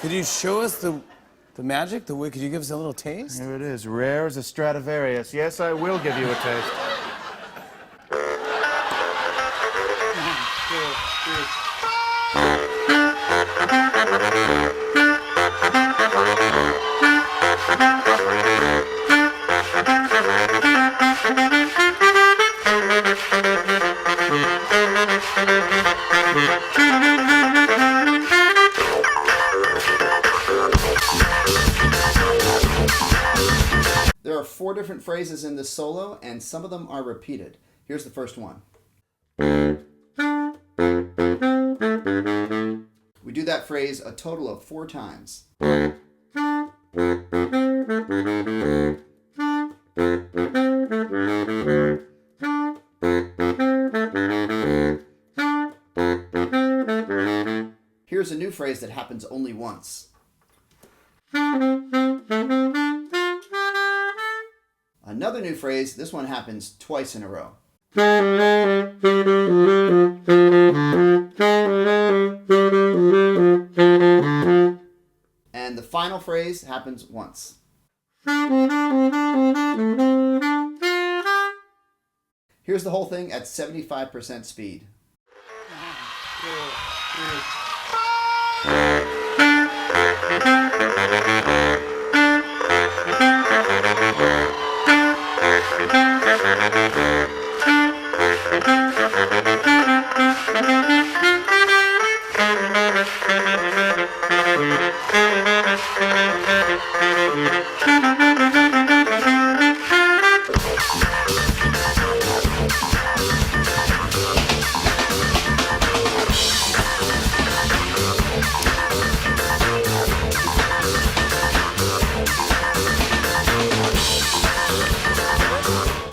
Could you show us the magic? Could you give us a little taste? Here it is, rare as a Stradivarius. Yes, I will give you a taste. There are 4 different phrases in this solo, and some of them are repeated. Here's the first one. We do that phrase a total of 4 times. Here's a new phrase that happens only once. Another new phrase, this one happens twice in a row. And the final phrase happens once. Here's the whole thing at 75% speed. 1, 2, 3.